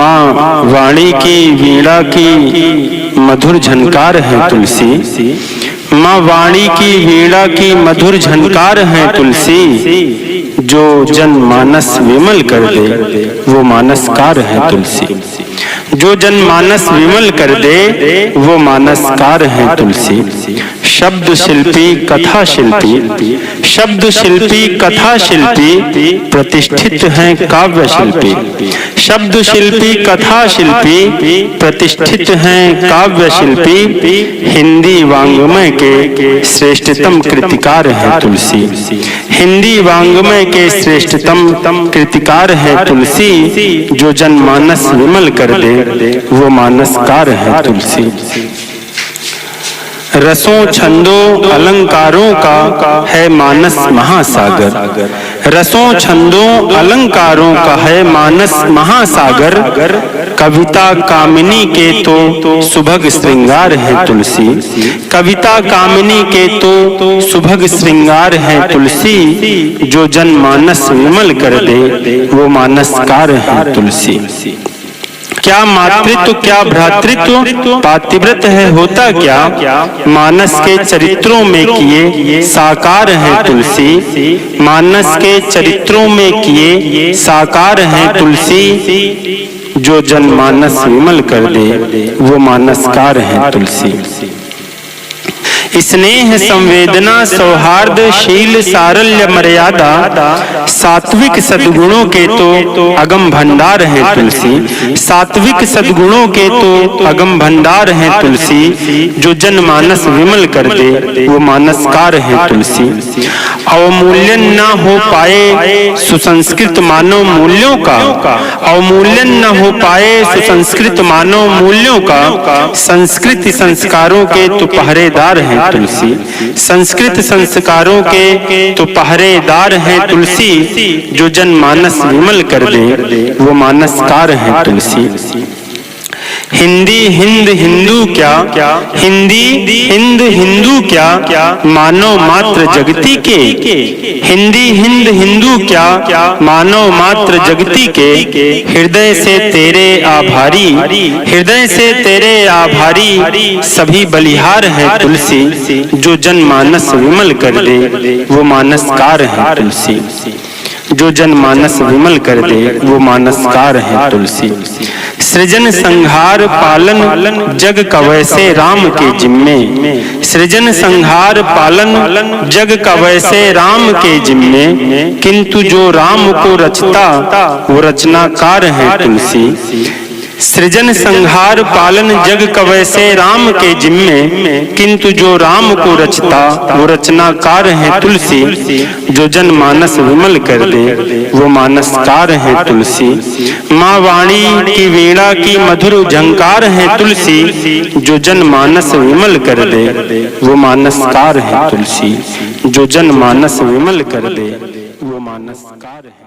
माँ वाणी की वीणा की मधुर झनकार है तुलसी। माँ वाणी की वीणा की मधुर झनकार है तुलसी। जो जन मानस विमल कर दे वो मानसकार है तुलसी। जो जन मानस विमल कर दे वो मानसकार है तुलसी। शब्द शिल्पी कथा शिल्पी, शब्द शिल्पी कथा शिल्पी, प्रतिष्ठित हैं काव्य शिल्पी। शब्द शिल्पी कथा शिल्पी, प्रतिष्ठित हैं काव्य शिल्पी। हिंदी वाङ्मय के श्रेष्ठतम कृतिकार है तुलसी। हिंदी वाङ्मय के श्रेष्ठतम कृतिकार है तुलसी। जो जन मानस विमल कर दे वो मानसकार है तुलसी। रसों छंदों अलंकारों का है मानस महासागर। रसों छंदों अलंकारों का है मानस महासागर। कविता कामिनी के तो सुभग श्रृंगार है तुलसी। कविता कामिनी के तो सुभग श्रृंगार है तुलसी। जो जन मानस विमल कर दे वो मानसकार है तुलसी। क्या मातृत्व क्या भ्रातृत्व पातिव्रत है होता क्या, मानस के चरित्रों में किए साकार है तुलसी। मानस के चरित्रों में किए साकार है तुलसी। जो जन मानस विमल कर दे वो मानसकार है तुलसी। स्नेह संवेदना सौहार्द शील सारल्य मर्यादा सात्विक सद्गुणों के तो अगम भंडार है तुलसी। सात्विक सद्गुणों के तो अगम भंडार है तुलसी। जो जन मानस विमल कर दे वो मानसकार है तुलसी। अवमूल्यन न हो पाए सुसंस्कृत मानव मूल्यों का, अवमूल्यन न हो पाए सुसंस्कृत मानव मूल्यों का। संस्कृति संस्कारों के तो पहरेदार हैं तुलसी। संस्कृत संस्कारों के तो पहरेदार हैं तुलसी। जो जन मानस विमल कर दे वो मानसकार है तुलसी। हिंदी हिंद हिंदू क्या, हिंदी हिंद हिंदू क्या, मानव मात्र जगती के। हिंदी हिंद हिंदू क्या, मानव मात्र जगती के। हृदय से तेरे आभारी, हृदय से तेरे आभारी सभी बलिहार है तुलसी। जो जन मानस विमल कर दे वो मानसकार है तुलसी। जो जन मानस विमल कर दे वो मानसकार है तुलसी। सृजन संहार पालन जग कवै से राम के जिम्मे। सृजन संहार पालन जग कवै से राम के जिम्मे। किंतु जो राम को रचता वो रचनाकार है तुलसी। सृजन संहार पालन जग कवै से राम के जिम्मे। किंतु जो राम को रचता वो रचनाकार है तुलसी। जो जन मानस विमल कर दे वो मानसकार है तुलसी। माँ वाणी की वीणा की मधुर झंकार है तुलसी। जो जन मानस विमल कर दे वो मानसकार है तुलसी। जो जन मानस विमल कर दे वो मानसकार है।